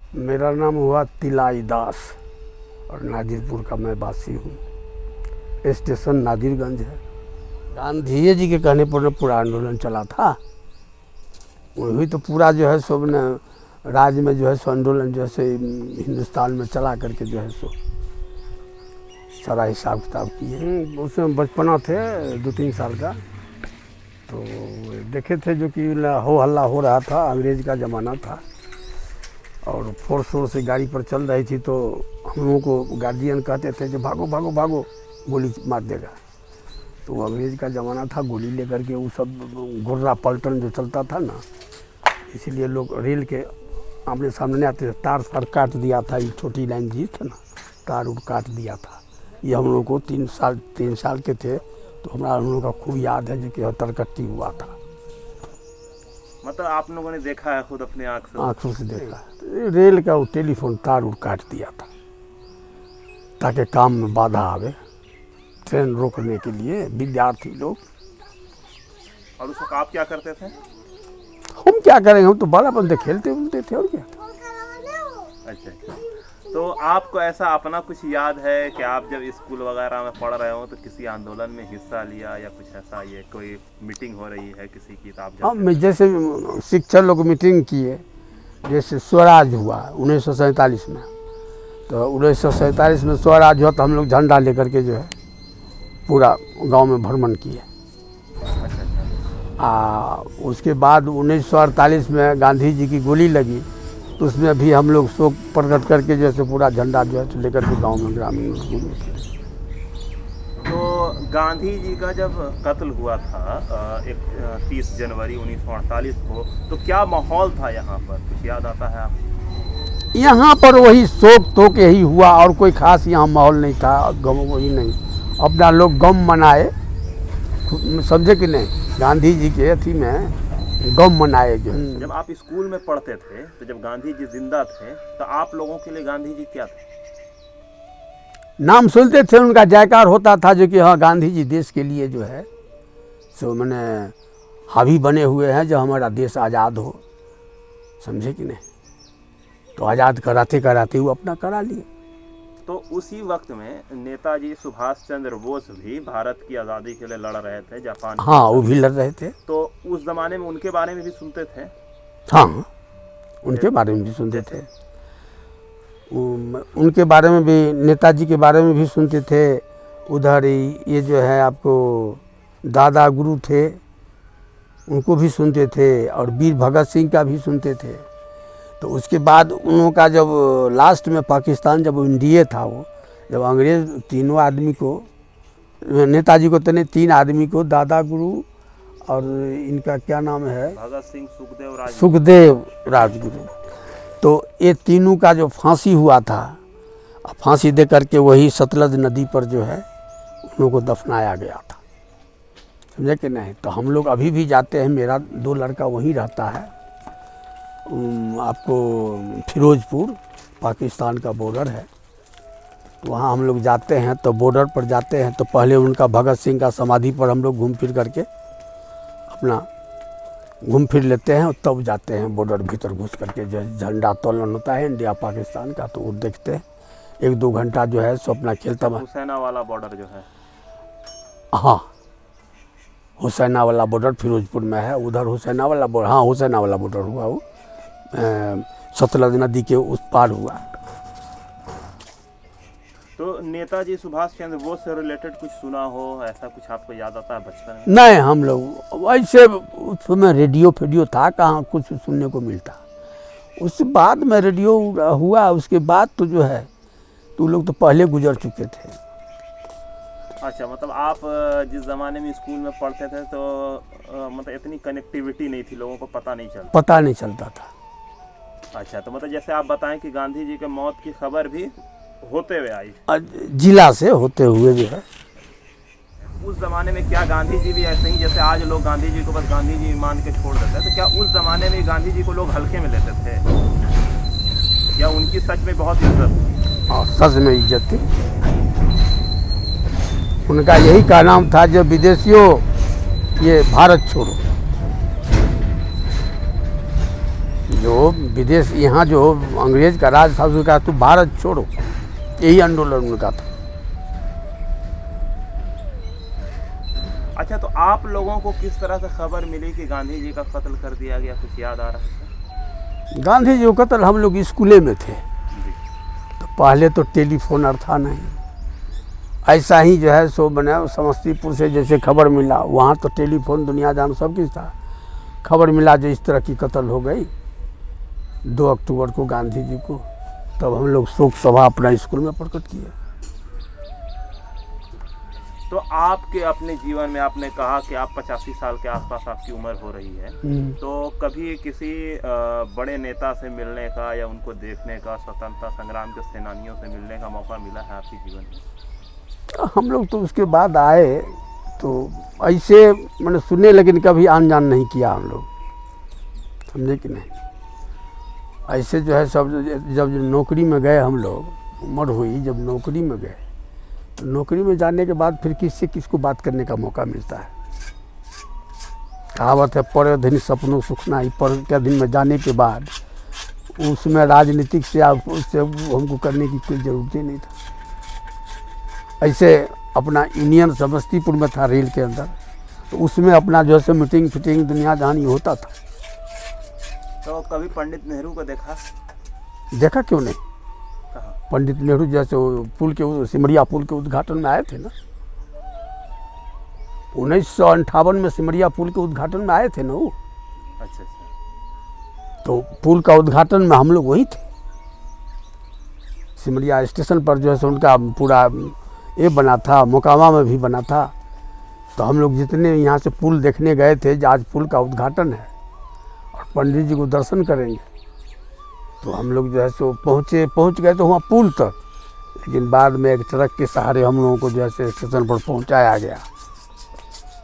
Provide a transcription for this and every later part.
मेरा नाम हुआ तिलाई दास और नादिरपुर का मैं वासी हूँ। स्टेशन नादिरगंज है। गांधी जी के कहने पर पूरा आंदोलन चला था। वही तो पूरा जो है सो ने राज्य में जो है सो आंदोलन जो है सो हिंदुस्तान में चला करके जो है सो सारा हिसाब किताब किए। उसमें बचपना थे 2-3 साल का, तो देखे थे जो कि हो हल्ला हो रहा था, अंग्रेज का ज़माना था और फोर शोर से गाड़ी पर चल रही थी, तो हम लोगों को गार्जियन कहते थे जो भागो भागो भागो, गोली मार देगा। तो वो अंग्रेज का ज़माना था, गोली लेकर के वो सब गुर्रा पलटन जो चलता था ना, इसीलिए लोग रेल के आमने सामने नहीं आते थे। तार फार काट दिया था, ये छोटी लाइन जी था ना, तार उड़ काट दिया था। ये हम लोग को 3 साल के थे, तो हम लोगों का खूब याद है जो कि तरकट्टी हुआ था। मतलब आप लोगों ने देखा है खुद अपने आँखों से देखा। रेल का वो टेलीफोन तार उड़ काट दिया था ताकि काम में बाधा आवे, ट्रेन रोकने के लिए विद्यार्थी लोग। और उस वक्त आप क्या करते थे? हम क्या करेंगे, हम तो बड़ा बंदे खेलते उलते थे और क्या। अच्छा, तो आपको ऐसा अपना कुछ याद है कि आप जब स्कूल वगैरह में पढ़ रहे हो तो किसी आंदोलन में हिस्सा लिया या कुछ ऐसा, ये कोई मीटिंग हो रही है किसी की तो आप हम जैसे शिक्षक लोग मीटिंग किए, जैसे स्वराज हुआ 1947 में, तो 1947 में स्वराज हुआ तो हम लोग झंडा लेकर के जो है पूरा गांव में भ्रमण किए। उसके बाद 1948 में गांधी जी की गोली लगी, तो उसमें भी हम लोग शोक प्रकट करके जैसे पूरा झंडा जो है लेकर के गांव में ग्रामीण घूमे। तो गांधी जी का जब कत्ल हुआ था 30 जनवरी 1948 को, तो क्या माहौल था यहाँ पर, कुछ याद आता है आप? यहाँ पर वही शोक तोक यही हुआ और कोई खास यहाँ माहौल नहीं था, गम वही नहीं, अपना लोग गम मनाए, समझे कि नहीं, गांधी जी के अथी में गम मनाए। जो जब आप स्कूल में पढ़ते थे तो जब गांधी जी जिंदा थे तो आप लोगों के लिए गांधी जी क्या थे? नाम सुनते थे, उनका जयकार होता था जो कि हाँ गांधी जी देश के लिए जो है सो मैंने हावी बने हुए हैं, जो हमारा देश आज़ाद हो, समझे कि नहीं। तो आज़ाद कराते कराते वो अपना करा लिए। तो उसी वक्त में नेताजी सुभाष चंद्र बोस भी भारत की आज़ादी के लिए लड़ रहे थे जापान। हाँ, वो भी लड़ रहे थे। तो उस ज़माने में उनके बारे में भी सुनते थे? हाँ, उनके बारे में भी सुनते थे, उनके बारे में भी, नेताजी के बारे में भी सुनते थे। उधर ये जो है आपको दादा गुरु थे, उनको भी सुनते थे, और वीर भगत सिंह का भी सुनते थे। तो उसके बाद उन का जब लास्ट में पाकिस्तान जब इंडिया था, वो जब अंग्रेज़ तीनों आदमी को, नेताजी को तने 3 आदमी को, दादा गुरु और इनका क्या नाम है, भगत सिंह, सुखदेव राजगुरु, तो ये तीनों का जो फांसी हुआ था, फांसी दे करके वही सतलज नदी पर जो है उन लोगों को दफनाया गया था, समझे कि नहीं। तो हम लोग अभी भी जाते हैं, मेरा 2 लड़का वहीं रहता है, आपको फिरोजपुर, पाकिस्तान का बॉर्डर है, तो वहाँ हम लोग जाते हैं। तो बॉर्डर पर जाते हैं तो पहले उनका भगत सिंह का समाधि पर हम लोग घूम फिर करके अपना घूम फिर लेते हैं, तब जाते हैं बॉर्डर भीतर घुस करके, जो झंडा तोलन होता है इंडिया पाकिस्तान का, तो वो देखते हैं 1-2 घंटा जो है सो अपना खेलता। हुसैना वाला बॉर्डर जो है, हाँ, हुसैना वाला बॉर्डर फिरोजपुर में है, उधर हुसैना वाला बॉर्डर, हाँ हुसैना वाला बॉर्डर हुआ, वो सतलज नदी के उस पार हुआ। तो नेताजी सुभाष चंद्र बोस से रिलेटेड कुछ सुना हो, ऐसा कुछ आपको याद आता है बचपन में? नहीं, हम लोग वैसे उस समय रेडियो फेडियो था कहाँ, कुछ सुनने को मिलता। उसके बाद में रेडियो हुआ, उसके बाद तो जो है तो लोग तो पहले गुजर चुके थे। अच्छा, मतलब आप जिस ज़माने में स्कूल में पढ़ते थे तो मतलब इतनी कनेक्टिविटी नहीं थी, लोगों को पता नहीं चलता था। अच्छा, तो मतलब जैसे आप बताएं कि गांधी जी के मौत की खबर भी होते हुए आई, जिला से होते हुए भी है। उस ज़माने में क्या गांधी जी भी ऐसे ही, जैसे आज लोग गांधी जी को बस गांधी जी मान के छोड़ देते हैं, तो क्या उस ज़माने में गांधी जी को लोग हल्के में लेते थे, या उनकी सच में बहुत इज्जत थी? हाँ, सच में इज्जत थी। उनका यही का नाम था, जो विदेशियों ये भारत छोड़ो, जो विदेश यहाँ जो अंग्रेज का राज था उसने कहा तू भारत छोड़ो, यही आंदोलन उनका था। अच्छा, तो आप लोगों को किस तरह से खबर मिली कि गांधी जी का कत्ल कर दिया गया, कुछ याद आ रहा है? गांधी जी का कत्ल हम लोग स्कूले में थे, जी। तो पहले तो टेलीफोन और था नहीं, ऐसा ही जो है सो बने समस्तीपुर से जैसे खबर मिला, वहाँ तो टेलीफोन दुनिया जान सब कुछ था। खबर मिला जो इस तरह की कत्ल हो गई 2 अक्टूबर को गांधी जी को, तब हम लोग शोक सभा अपना स्कूल में प्रकट किए। तो आपके अपने जीवन में आपने कहा कि आप 85 साल के आसपास आपकी उम्र हो रही है, तो कभी किसी बड़े नेता से मिलने का या उनको देखने का, स्वतंत्रता संग्राम के सेनानियों से मिलने का मौका मिला है आपके जीवन में? हम लोग तो उसके बाद आए तो ऐसे मैंने सुने, लेकिन कभी आन जान नहीं किया हम लोग, समझे कि नहीं। ऐसे जो है सब जब नौकरी में गए हम लोग, उम्र हुई जब नौकरी में गए, तो नौकरी में जाने के बाद फिर किससे किसको बात करने का मौका मिलता है। कहावत है पर दिन सपनों सुखना ही, पर के दिन में जाने के बाद उसमें राजनीतिक से आप उससे हमको करने की कोई ज़रूरत ही नहीं था। ऐसे अपना यूनियन समस्तीपुर में था रेल के अंदर, तो उसमें अपना जो है मीटिंग फिटिंग दुनिया जहानी होता था। तो कभी पंडित नेहरू को देखा? देखा क्यों नहीं। कहाँ? पंडित नेहरू जैसे पुल के सिमरिया पुल के उद्घाटन में आए थे ना, 1958 में सिमरिया पुल के उद्घाटन में आए थे ना वो। अच्छा अच्छा। तो पुल का उद्घाटन में हम लोग वही थे, सिमरिया स्टेशन पर जो है उनका पूरा ये बना था, मोकामा में भी बना था। तो हम लोग जितने यहाँ से पुल देखने गए थे, आज पुल का उद्घाटन है और पंडित जी को दर्शन करेंगे, तो हम लोग जो है सो पहुँच गए तो वहाँ पुल तक, लेकिन बाद में एक ट्रक के सहारे हम लोगों को जो है स्टेशन पर पहुँचाया गया।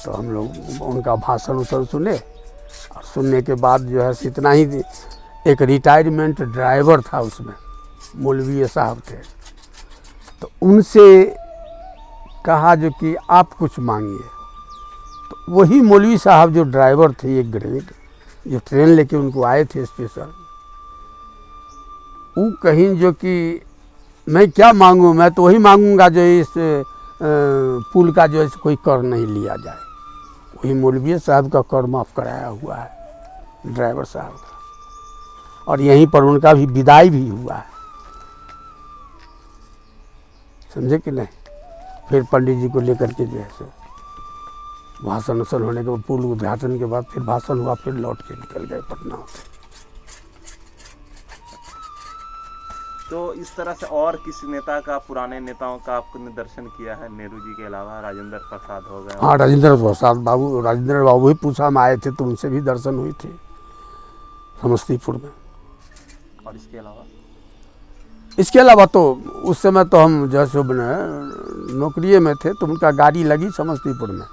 तो हम लोग उनका भाषण उषण सुने, और सुनने के बाद जो है इतना ही, एक रिटायरमेंट ड्राइवर था उसमें, मौलवी साहब थे, तो उनसे कहा जो कि आप कुछ मांगिए। तो वही मौलवी साहब जो ड्राइवर थे, एक ग्रेड जो ट्रेन लेके उनको आए थे स्पेशल, वो कहीं जो कि मैं क्या मांगूँ, मैं तो वही मांगूंगा जो इस पुल का जो है कोई कर नहीं लिया जाए। वही मौलवी साहब का कर माफ़ कराया हुआ है ड्राइवर साहब का, और यहीं पर उनका भी विदाई भी हुआ है, समझे कि नहीं। फिर पंडित जी को लेकर के जो है सो भाषण उषण होने के बाद, पुल उद्घाटन के बाद फिर भाषण हुआ, फिर लौट के निकल गए पटना से। तो इस तरह से और किसी नेता का, पुराने नेताओं का आपने दर्शन किया है नेहरू जी के अलावा? राजेंद्र प्रसाद हो गए। हाँ, राजेंद्र बाबू ही पूछा में आए थे, तो उनसे भी दर्शन हुई थी समस्तीपुर में। और इसके अलावा तो उस समय तो हम जैसे नौकरी में थे, तो उनका गाड़ी लगी समस्तीपुर में,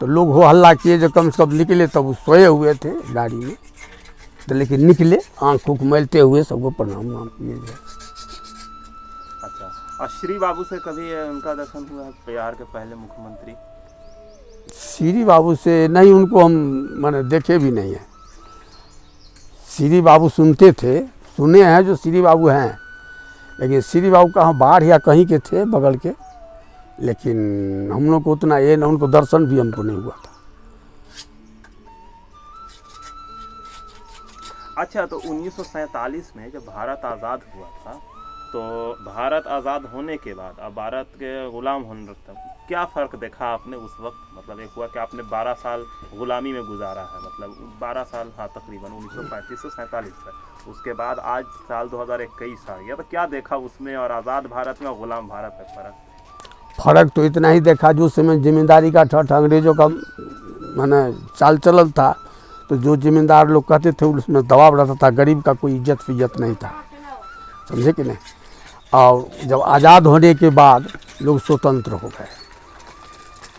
तो लोग हो हल्ला किए, जो कम से कम निकले, तब वो सोए हुए थे गाड़ी में, तो लेकिन निकले आँख उख मलते हुए, सबको प्रणाम किए गए। अच्छा, और श्री बाबू से कभी उनका दर्शन हुआ है, बिहार के पहले मुख्यमंत्री? श्री बाबू से नहीं, उनको हम मैंने देखे भी नहीं है। श्री बाबू सुनते थे, सुने हैं जो श्री बाबू हैं, लेकिन श्री बाबू कहाँ बाढ़ या कहीं के थे बगल के, लेकिन हम लोग को उतना ये न, उनको दर्शन भी हमको नहीं हुआ था। अच्छा, तो 1947 में जब भारत आज़ाद हुआ था, तो भारत आज़ाद होने के बाद अब भारत के गुलाम होने तक क्या फ़र्क देखा आपने उस वक्त? मतलब एक हुआ कि आपने 12 साल गुलामी में गुजारा है, मतलब 12 साल, हाँ तकरीबन 1935 से 47 तक, उसके बाद आज साल 2021 आ गया, तो क्या देखा उसमें और आज़ाद भारत में और गुलाम भारत में फ़र्क? फ़र्क तो इतना ही देखा, जो समय जिम्मेदारी का ठठ अंग्रेज़ों का माने चाल चलन था, तो जो जिम्मेदार लोग कहते थे उसमें दबाव रहता था, गरीब का कोई इज्जत फिज्जत नहीं था, समझे कि नहीं। और जब आज़ाद होने के बाद लोग स्वतंत्र हो गए,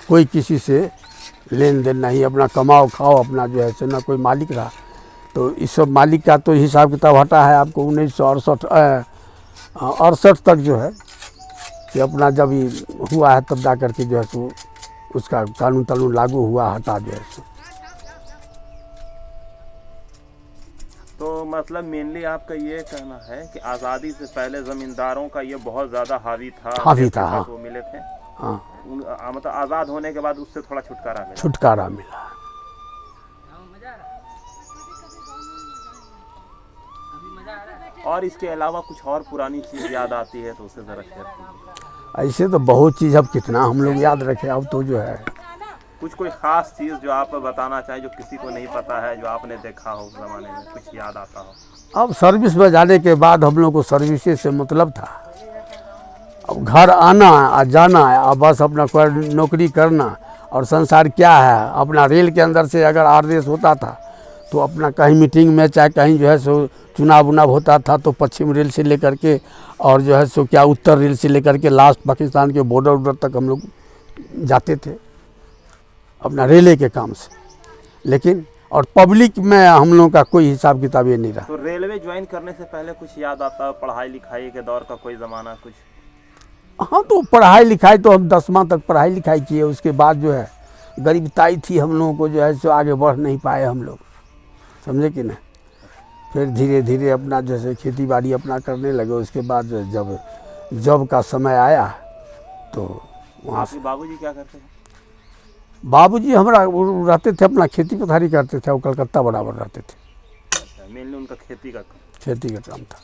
कोई किसी से लेन देन नहीं, अपना कमाओ खाओ, अपना जो है से ना कोई मालिक रहा। तो इस सब मालिक का तो हिसाब किताब हटा है आपको 1968 तक जो है कि अपना जब ही हुआ है तब जा करके जो है सो उसका कानून तानून लागू हुआ, हटा जो है सो। तो तो मतलब मेनली आपका ये कहना है कि आज़ादी से पहले ज़मींदारों का ये बहुत ज़्यादा हावी था, हाँ। वो मिले थे। हाँ, मतलब आज़ाद होने के बाद उससे थोड़ा छुटकारा छुटकारा मिला। और इसके अलावा कुछ और पुरानी चीज़ याद आती है तो उसे ज़रा शेयर कीजिए। ऐसे तो बहुत चीज़, अब कितना हम लोग याद रखें, अब तो जो है कुछ कोई ख़ास चीज़ जो आप बताना चाहें जो किसी को नहीं पता है, जो आपने देखा हो उस ज़माने में, कुछ याद आता हो। अब सर्विस में जाने के बाद हम लोग को सर्विस से मतलब था। अब घर आना और जाना और बस अपना नौकरी करना, और संसार क्या है। अपना रेल के अंदर से अगर आदेश होता था तो अपना कहीं मीटिंग में, चाहे कहीं जो है सो चुनाव उनाव होता था तो पश्चिम रेल से लेकर के और जो है सो क्या उत्तर रेल से लेकर के लास्ट पाकिस्तान के बॉर्डर तक हम लोग जाते थे अपना रेले के काम से। लेकिन और पब्लिक में हम लोगों का कोई हिसाब किताब ये नहीं रहा। तो रेलवे ज्वाइन करने से पहले कुछ याद आता, पढ़ाई लिखाई के दौर का कोई ज़माना कुछ? हाँ, तो पढ़ाई लिखाई तो हम 10वां तक पढ़ाई लिखाई किए। उसके बाद जो है गरीबताई थी हम लोगों को, जो है सो आगे बढ़ नहीं पाए हम लोग, समझे कि नहीं। फिर धीरे धीरे अपना जैसे खेती बाड़ी अपना करने लगे। उसके बाद जब का समय आया तो वहाँ से। बाबूजी क्या करते हैं? बाबूजी हमारा रहते थे, अपना खेती पथारी करते थे, वो कलकत्ता बराबर रहते थे। अच्छा, मेनली उनका खेती का काम था।